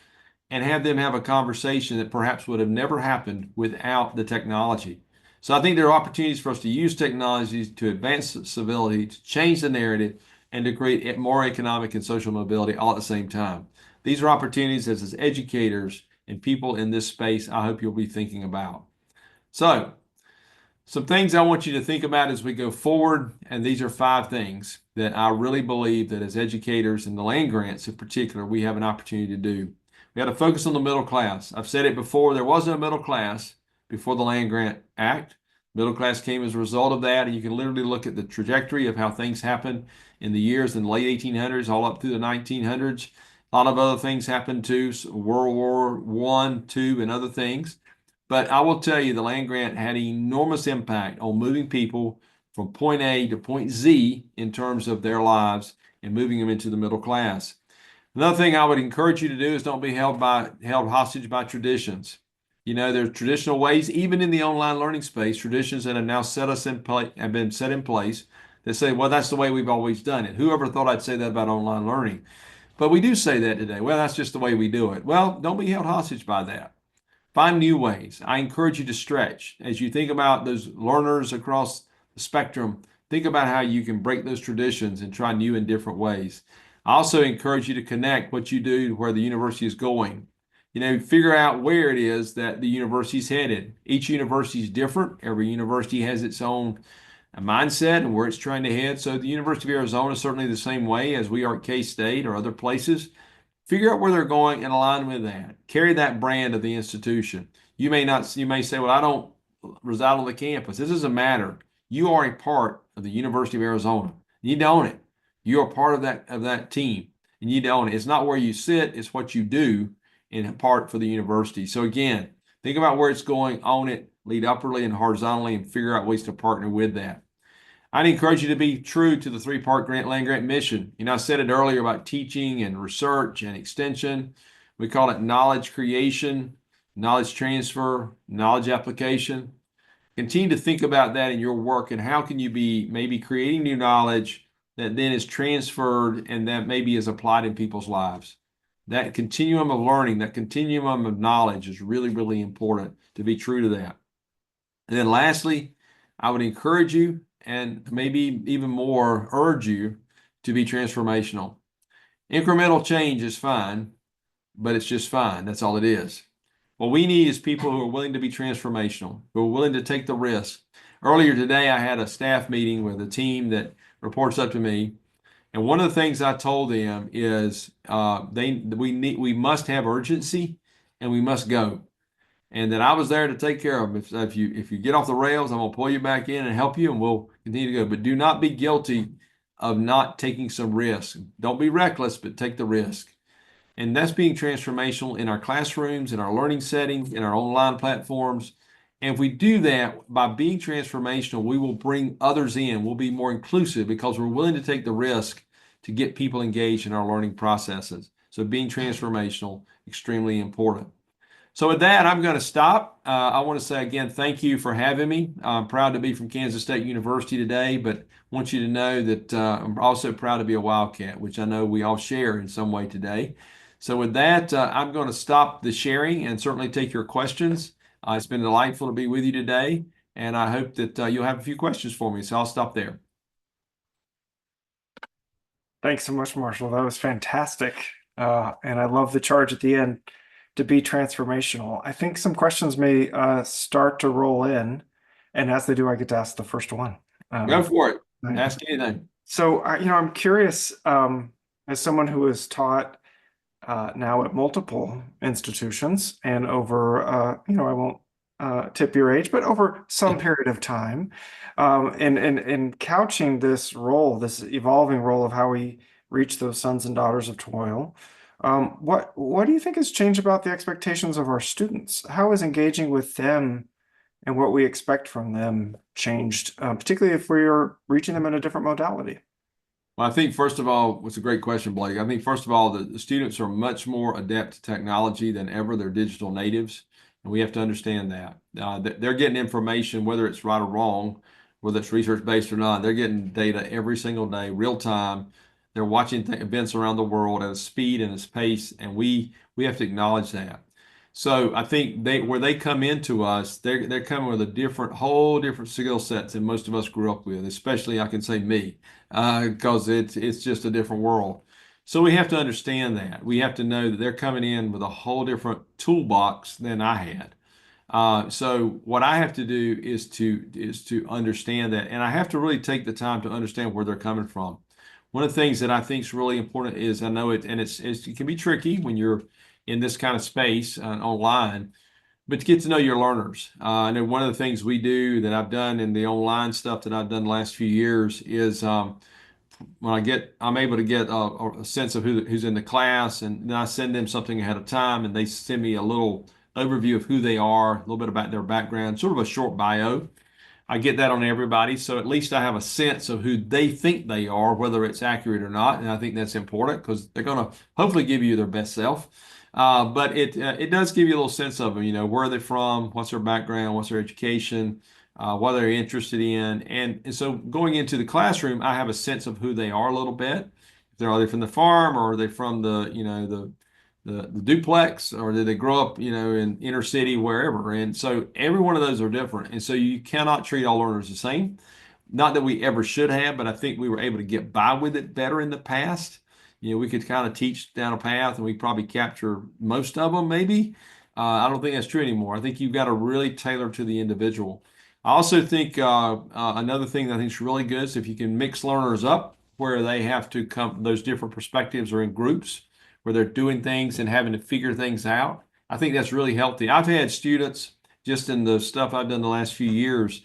B: and have them have a conversation that perhaps would have never happened without the technology. So I think there are opportunities for us to use technologies to advance civility, to change the narrative, and to create more economic and social mobility all at the same time. These are opportunities as educators and people in this space I hope you'll be thinking about. So some things I want you to think about as we go forward, and these are 5 things that I really believe that as educators in the land grants in particular, we have an opportunity to do. We got to focus on the middle class. I've said it before, there wasn't a middle class before the Land Grant Act. Middle class came as a result of that, and you can literally look at the trajectory of how things happened in the years in the late 1800s, all up through the 1900s. A lot of other things happened too, World War One, two, and other things. But I will tell you, the land grant had enormous impact on moving people from point A to point Z in terms of their lives and moving them into the middle class. Another thing I would encourage you to do is don't be held hostage by traditions. You know, there's traditional ways, even in the online learning space, traditions that have now have been set in place that say, well, that's the way we've always done it. Whoever thought I'd say that about online learning? But we do say that today. Well, that's just the way we do it. Well, don't be held hostage by that. Find new ways. I encourage you to stretch. As you think about those learners across the spectrum, think about how you can break those traditions and try new and different ways. I also encourage you to connect what you do to where the university is going. You know, figure out where it is that the university is headed. Each university is different. Every university has its own mindset and where it's trying to head. So the University of Arizona is certainly the same way as we are at K-State or other places. Figure out where they're going and align with that. Carry that brand of the institution. You may say, well, I don't reside on the campus. This doesn't matter. You are a part of the University of Arizona. You need to own it. You are part of that team, and you need to own it. It's not where you sit, it's what you do in part for the university. So again, think about where it's going, own it, lead upwardly and horizontally, and figure out ways to partner with that. I'd encourage you to be true to the three-part land grant mission. You know, I said it earlier about teaching and research and extension. We call it knowledge creation, knowledge transfer, knowledge application. Continue to think about that in your work and how can you be maybe creating new knowledge that then is transferred and that maybe is applied in people's lives. That continuum of learning, that continuum of knowledge is really, really important to be true to that. And then lastly, I would encourage you and maybe even more urge you to be transformational. Incremental change is fine, but it's just fine. That's all it is. What we need is people who are willing to be transformational, who are willing to take the risk. Earlier today, I had a staff meeting with a team that reports up to me. And one of the things I told them is we must have urgency and we must go. And that I was there to take care of them. If you get off the rails, I'm going to pull you back in and help you, and we'll continue to go. But do not be guilty of not taking some risk. Don't be reckless, but take the risk. And that's being transformational in our classrooms, in our learning settings, in our online platforms. And if we do that by being transformational, we will bring others in. We'll be more inclusive because we're willing to take the risk to get people engaged in our learning processes. So being transformational, extremely important. So with that, I'm going to stop. I want to say again, thank you for having me. I'm proud to be from Kansas State University today, but want you to know that I'm also proud to be a Wildcat, which I know we all share in some way today. So with that, I'm going to stop the sharing and certainly take your questions. It's been delightful to be with you today, and I hope that you'll have a few questions for me. So I'll stop there.
A: Thanks so much, Marshall. That was fantastic. And I love the charge at the end to be transformational. I think some questions may start to roll in, and as they do, I get to ask the first one.
B: Go for it. Ask anything.
A: So, I'm curious, as someone who has taught now at multiple institutions and over, I won't tip your age, but over some period of time, and couching this role, this evolving role of how we reach those sons and daughters of toil. What do you think has changed about the expectations of our students? How is engaging with them and what we expect from them changed, particularly if we're reaching them in a different modality?
B: Well, I think first of all, it's a great question, Blake. I think first of all, the students are much more adept to technology than ever. They're digital natives, and we have to understand that. They're getting information, whether it's right or wrong, whether it's research-based or not. They're getting data every single day, real time. They're watching events around the world at a speed and a pace, and we have to acknowledge that. So I think where they come into us, they're coming with whole different skill sets than most of us grew up with, especially I can say me, because it's just a different world. So we have to understand that. We have to know that they're coming in with a whole different toolbox than I had. So what I have to do is to understand that, and I have to really take the time to understand where they're coming from. One of the things that I think is really important is I know it, and it can be tricky when you're in this kind of space online, but to get to know your learners. I know one of the things we do that I've done in the online stuff that I've done the last few years is I'm able to get a sense of who's in the class, and then I send them something ahead of time, and they send me a little overview of who they are, a little bit about their background, sort of a short bio. I get that on everybody, so at least I have a sense of who they think they are, whether it's accurate or not. And I think that's important because they're going to hopefully give you their best self. But it does give you a little sense of them. Where are they from? What's their background? What's their education? What they're interested in. And so going into the classroom, I have a sense of who they are a little bit. Are they from the farm, or are they from the duplex, or did they grow up, in inner city, wherever? And so every one of those are different. And so you cannot treat all learners the same. Not that we ever should have, but I think we were able to get by with it better in the past. We could kind of teach down a path and we probably capture most of them, maybe. I don't think that's true anymore. I think you've got to really tailor to the individual. I also think another thing that I think is really good is if you can mix learners up where they have to come, those different perspectives are in groups where they're doing things and having to figure things out. I think that's really healthy. I've had students just in the stuff I've done the last few years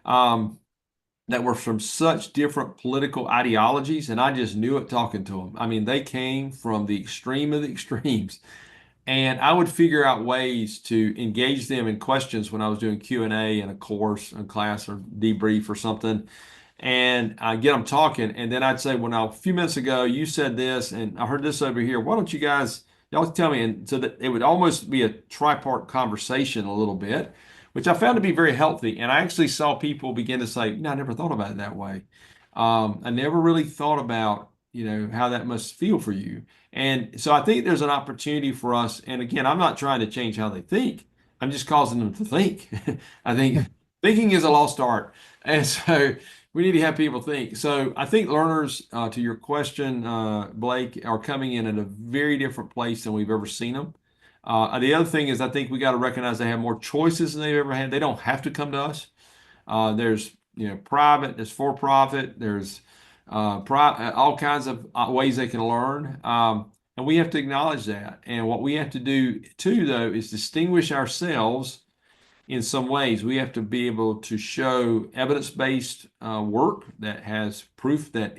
B: that were from such different political ideologies, and I just knew it talking to them. I mean, they came from the extreme of the extremes. And I would figure out ways to engage them in questions when I was doing Q&A in a course, a class, or debrief or something. And I get them talking, and then I'd say, well, now a few minutes ago you said this, and I heard this over here. Why don't you guys, y'all tell me? And so that it would almost be a tripart conversation a little bit, which I found to be very healthy. And I actually saw people begin to say, I never thought about it that way. I never really thought about, how that must feel for you. And so I think there's an opportunity for us. And again, I'm not trying to change how they think. I'm just causing them to think. I think thinking is a lost art. And so we need to have people think. So I think learners, to your question, Blake, are coming in at a very different place than we've ever seen them. The other thing is I think we got to recognize they have more choices than they've ever had. They don't have to come to us. There's, private, there's for-profit, there's all kinds of ways they can learn. And we have to acknowledge that. And what we have to do too, though, is distinguish ourselves in some ways. We have to be able to show evidence-based work that has proof that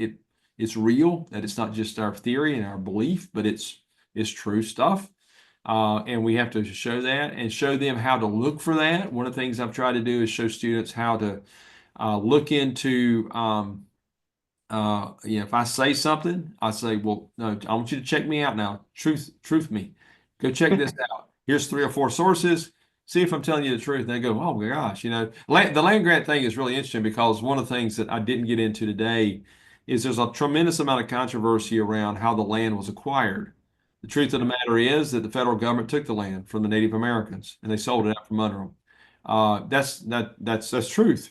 B: it's real, that it's not just our theory and our belief, but it's true stuff. And we have to show that and show them how to look for that. One of the things I've tried to do is show students how to look into if I say something, I say, well, no, I want you to check me out now. Truth me. Go check this out. Here's 3 or 4 sources. See if I'm telling you the truth. And they go, oh my gosh, the land grant thing is really interesting because one of the things that I didn't get into today is there's a tremendous amount of controversy around how the land was acquired. The truth of the matter is that the federal government took the land from the Native Americans and they sold it out from under them. That's truth.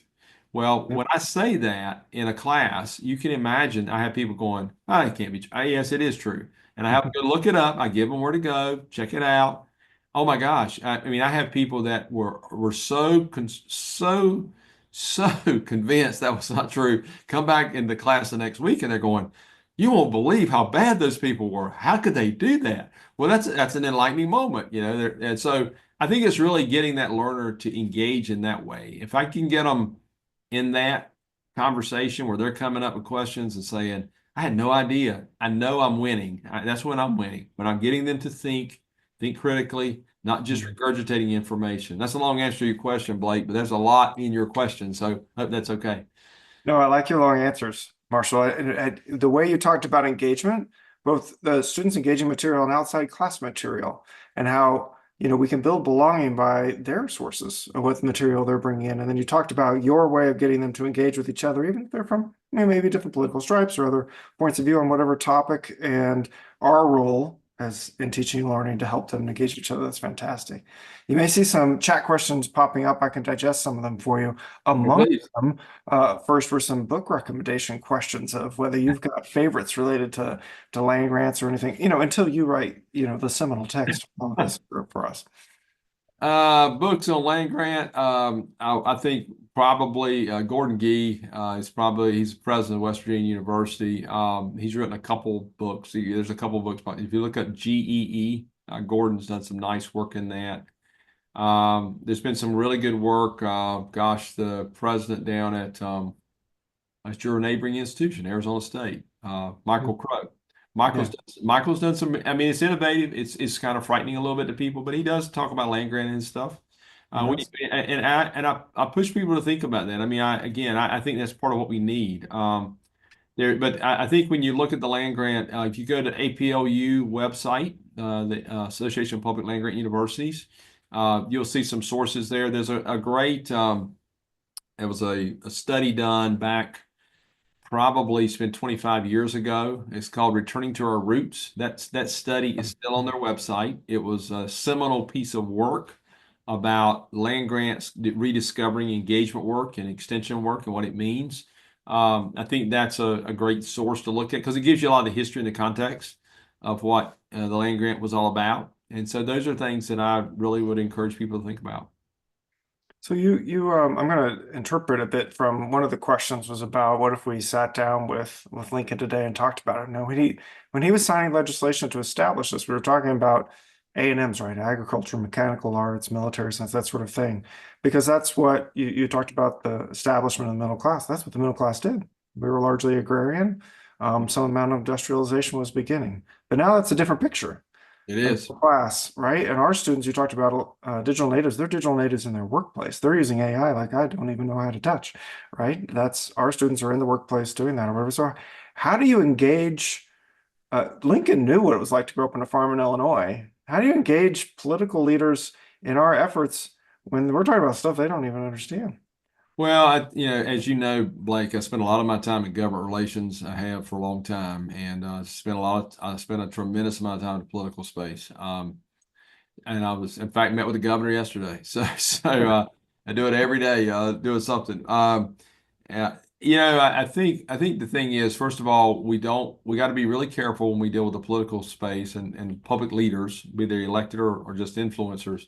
B: Well, when I say that in a class, you can imagine I have people going, oh, it can't be true. Yes, it is true. And I have them go look it up. I give them where to go, check it out. Oh my gosh. I mean, I have people that were so convinced that was not true. Come back into class the next week and they're going, you won't believe how bad those people were. How could they do that? Well, that's an enlightening moment, and so I think it's really getting that learner to engage in that way. If I can get them in that conversation where they're coming up with questions and saying, I had no idea. I know I'm winning. That's when I'm winning. When I'm getting them to think critically, not just regurgitating information. That's a long answer to your question, Blake, but there's a lot in your question. So I hope that's okay.
A: No, I like your long answers, Marshall. The way you talked about engagement, both the students engaging material and outside class material, and how we can build belonging by their sources of what material they're bringing in. And then you talked about your way of getting them to engage with each other, even if they're from maybe different political stripes or other points of view on whatever topic, and our role as in teaching and learning to help them engage each other. That's fantastic. You may see some chat questions popping up. I can digest some of them for you. Among them, first were some book recommendation questions of whether you've got favorites related to land grants or anything, until you write, the seminal text on this for us.
B: Books on land grant. I think probably Gordon Gee he's the president of West Virginia University. He's written a couple books. There's a couple books. If you look up GEE, Gordon's done some nice work in that. There's been some really good work. Gosh, the president down at your neighboring institution, Arizona State, Michael Crow.
A: Yeah.
B: Michael's done some. I mean, it's innovative. It's kind of frightening a little bit to people, but he does talk about land grant and stuff.
A: Yes.
B: I push people to think about that. I mean, I think that's part of what we need. But I think when you look at the land grant, if you go to APLU website, the Association of Public Land Grant Universities, you'll see some sources there. There's a great, it was a study done back probably it's been 25 years ago. It's called Returning to Our Roots. That study is still on their website. It was a seminal piece of work about land grants, rediscovering engagement work and extension work and what it means. I think that's a great source to look at because it gives you a lot of the history and the context of what the land grant was all about. And so those are things that I really would encourage people to think about.
A: So I'm going to interpret a bit from one of the questions was about what if we sat down with Lincoln today and talked about it. No, when he was signing legislation to establish this, we were talking about A&Ms, right? Agriculture, mechanical arts, military science, that sort of thing, because that's what you talked about, the establishment of the middle class. That's what the middle class did. We were largely agrarian. Some amount of industrialization was beginning, but now that's a different picture.
B: It is.
A: Class, right? And our students, you talked about digital natives, they're digital natives in their workplace. They're using AI like I don't even know how to touch, right? That's our students are in the workplace doing that or whatever. So how do you engage? Lincoln knew what it was like to grow up on a farm in Illinois. How do you engage political leaders in our efforts when we're talking about stuff they don't even understand?
B: Well, as you know, Blake, I spent a lot of my time in government relations. I have for a long time, and I spent a tremendous amount of time in the political space. And I was, in fact, met with the governor yesterday. So I do it every day, doing something. I think the thing is, first of all, we got to be really careful when we deal with the political space and public leaders, be they elected or just influencers.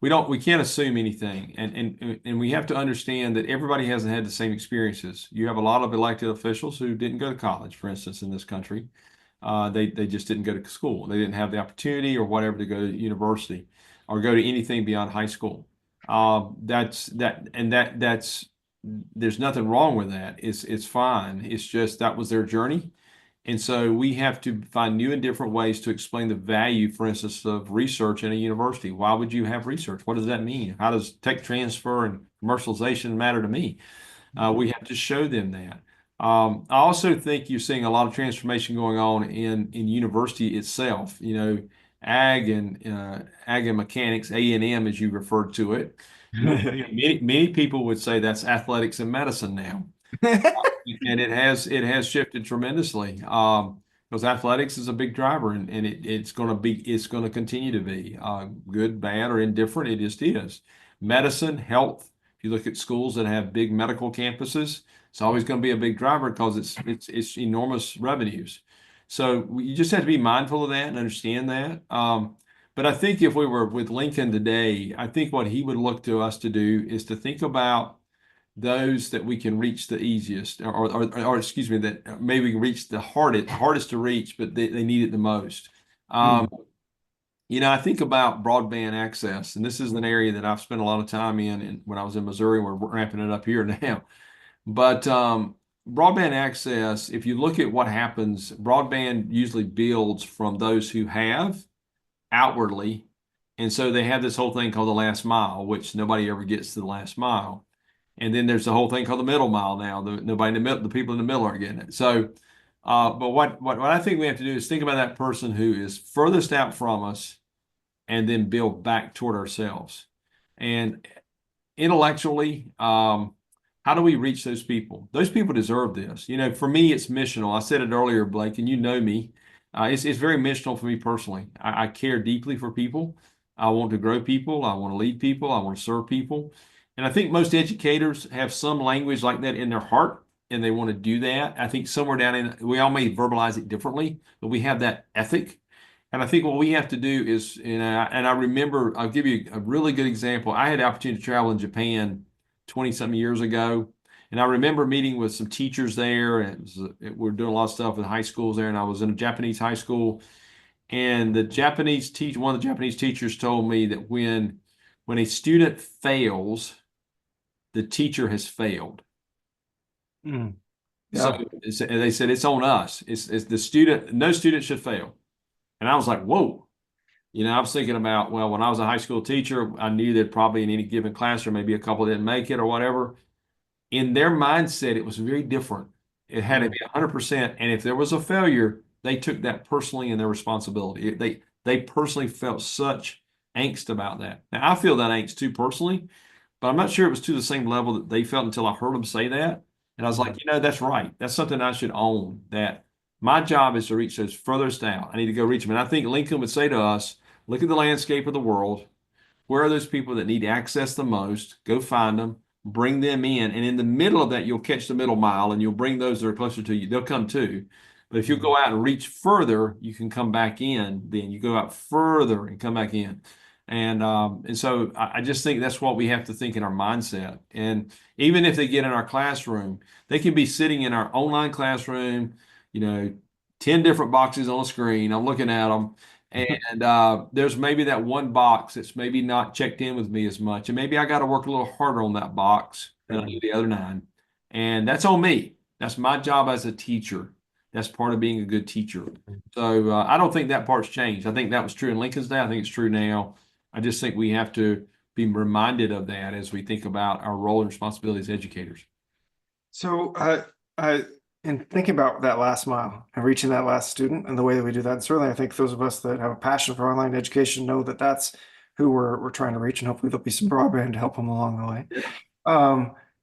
B: We can't assume anything, and we have to understand that everybody hasn't had the same experiences. You have a lot of elected officials who didn't go to college, for instance, in this country. They just didn't go to school. They didn't have the opportunity or whatever to go to university or go to anything beyond high school. That's there's nothing wrong with that. It's fine. It's just that was their journey. And so we have to find new and different ways to explain the value, for instance, of research in a university. Why would you have research? What does that mean? How does tech transfer and commercialization matter to me? We have to show them that. I also think you're seeing a lot of transformation going on in university itself. Ag and mechanics, A&M, as you referred to it. Many people would say that's athletics and medicine now. And it has shifted tremendously because athletics is a big driver and it's going to continue to be good, bad, or indifferent. It just is. Medicine, health. If you look at schools that have big medical campuses, it's always going to be a big driver because it's enormous revenues. So you just have to be mindful of that and understand that. But I think if we were with Lincoln today, I think what he would look to us to do is to think about those that we can reach the easiest, or excuse me, that maybe we can reach the hardest to reach, but they need it the most. I think about broadband access, and this is an area that I've spent a lot of time in when I was in Missouri. We're ramping it up here now. But broadband access, if you look at what happens, broadband usually builds from those who have outwardly. And so they have this whole thing called the last mile, which nobody ever gets to the last mile. And then there's the whole thing called the middle mile now. Nobody in the middle, the people in the middle aren't getting it. So, but what I think we have to do is think about that person who is furthest out from us and then build back toward ourselves. And intellectually, how do we reach those people? Those people deserve this. For me, it's missional. I said it earlier, Blake, and you know me. It's very missional for me personally. I care deeply for people. I want to grow people. I want to lead people. I want to serve people. And I think most educators have some language like that in their heart, and they want to do that. I think somewhere down in, we all may verbalize it differently, but we have that ethic. And I think what we have to do is, and I remember, I'll give you a really good example. I had the opportunity to travel in Japan 20-something years ago. And I remember meeting with some teachers there, and we're doing a lot of stuff with high schools there. And I was in a Japanese high school, and one of the Japanese teachers told me that when when a student fails, the teacher has failed.
A: Mm.
B: So they said it's on us. It's the student. No student should fail. And I was like, whoa. I was thinking about, well, when I was a high school teacher, I knew that probably in any given classroom, maybe a couple didn't make it or whatever. In their mindset, it was very different. It had to be 100%. And if there was a failure, they took that personally in their responsibility. They personally felt such angst about that. Now, I feel that angst too personally, but I'm not sure it was to the same level that they felt until I heard them say that. And I was like, that's right. That's something I should own, that my job is to reach those furthest out. I need to go reach them. And I think Lincoln would say to us, look at the landscape of the world. Where are those people that need access the most? Go find them, bring them in. And in the middle of that, you'll catch the middle mile and you'll bring those that are closer to you. They'll come too. But if you go out and reach further, you can come back in. Then you go out further and come back in. And so I just think that's what we have to think in our mindset. And even if they get in our classroom, they can be sitting in our online classroom, 10 different boxes on a screen. I'm looking at them. And there's maybe that one box that's maybe not checked in with me as much. And maybe I got to work a little harder on that box than I do the other 9. And that's on me. That's my job as a teacher. That's part of being a good teacher. So I don't think that part's changed. I think that was true in Lincoln's day. I think it's true now. I just think we have to be reminded of that as we think about our role and responsibility as educators.
A: So in thinking about that last mile and reaching that last student and the way that we do that, and certainly I think those of us that have a passion for online education know that that's who we're trying to reach, and hopefully there'll be some broadband to help them along the way.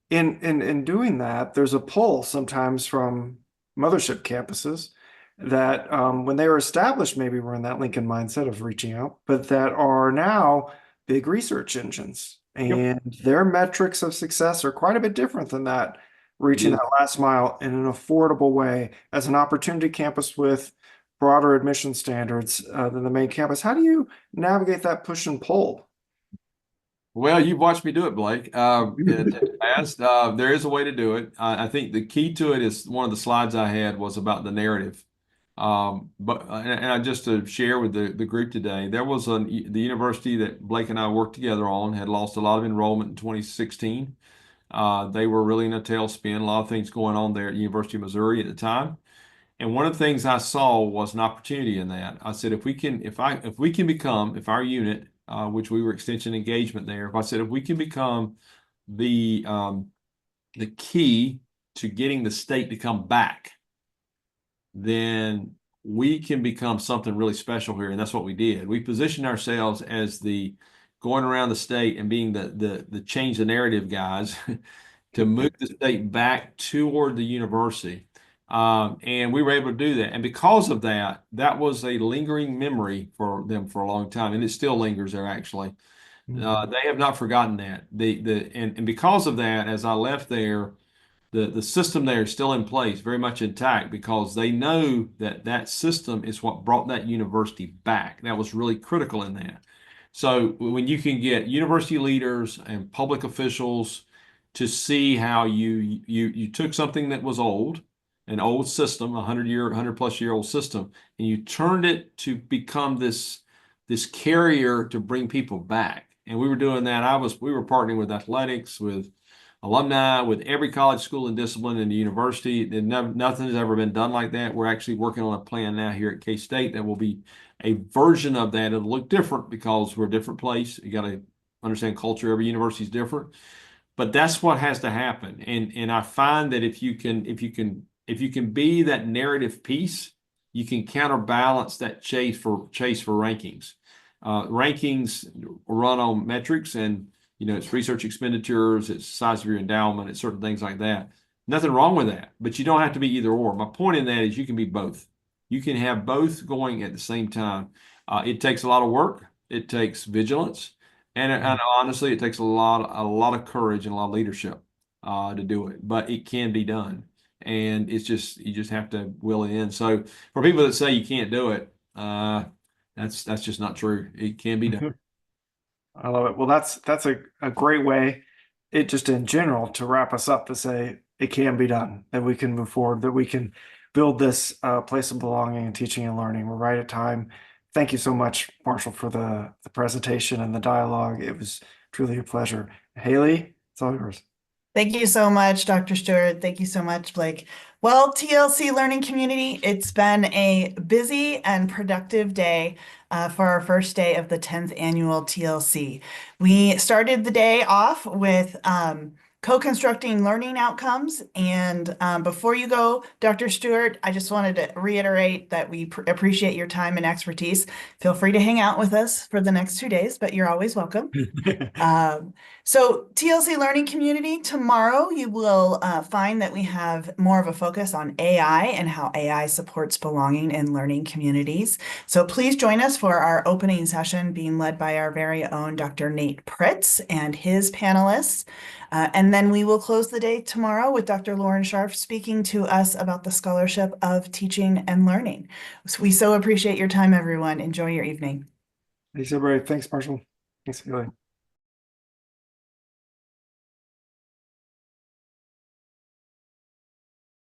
A: In doing that, there's a pull sometimes from mothership campuses that when they were established, maybe were in that Lincoln mindset of reaching out, but that are now big research engines, and their metrics of success are quite a bit different than that, reaching that last mile in an affordable way as an opportunity campus with broader admission standards than the main campus. How do you navigate that push and pull?
B: Well, you've watched me do it, Blake. In the past, there is a way to do it. I think the key to it is one of the slides I had was about the narrative. But just to share with the group today, there was the university that Blake and I worked together on had lost a lot of enrollment in 2016. They were really in a tailspin, a lot of things going on there at University of Missouri at the time. And one of the things I saw was an opportunity in that. I said, if our unit, which we were extension engagement there, if we can become the key to getting the state to come back, then we can become something really special here. And that's what we did. We positioned ourselves as the going around the state and being the change the narrative guys to move the state back toward the university. And we were able to do that. And because of that, that was a lingering memory for them for a long time. And it still lingers there, actually. They have not forgotten that. And because of that, as I left there, the system there is still in place, very much intact, because they know that system is what brought that university back. That was really critical in that. So when you can get university leaders and public officials to see how you took something that was old, an old system, 100-plus-year-old system, and you turned it to become this carrier to bring people back. And we were doing that. We were partnering with athletics, with alumni, with every college, school, and discipline in the university. Nothing has ever been done like that. We're actually working on a plan now here at K-State that will be a version of that. It'll look different because we're a different place. You got to understand culture. Every university is different, but that's what has to happen. And I find that if you can be that narrative piece, you can counterbalance that chase for rankings. Rankings run on metrics, and it's research expenditures, it's size of your endowment, it's certain things like that. Nothing wrong with that, but you don't have to be either or. My point in that is you can be both. You can have both going at the same time. It takes a lot of work. It takes vigilance. And honestly, it takes a lot of courage and a lot of leadership to do it, but it can be done. And you just have to will it in. So for people that say you can't do it, that's just not true. It can be done.
A: I love it. Well, that's a great way, it just in general, to wrap us up, to say it can be done, that we can move forward, that we can build this place of belonging and teaching and learning. We're right at time, thank you so much, Marshall, for the presentation and the dialogue. It was truly a pleasure. Haley, it's all yours.
E: Thank you so much, Dr. Stewart. Thank you so much, Blake. Well, TLC Learning Community, it's been a busy and productive day for our first day of the 10th annual TLC. We started the day off with co-constructing learning outcomes. And before you go, Dr. Stewart, I just wanted to reiterate that we appreciate your time and expertise. Feel free to hang out with us for the next 2 days, but you're always welcome. So TLC Learning Community, tomorrow you will find that we have more of a focus on AI and how AI supports belonging in learning communities. So please join us for our opening session being led by our very own Dr. Nate Pritz and his panelists. And then we will close the day tomorrow with Dr. Lauren Scharf speaking to us about the Scholarship of Teaching and Learning. So we so appreciate your time, everyone. Enjoy your evening.
A: Thanks, everybody. Thanks, Marshall. Thanks, Haley.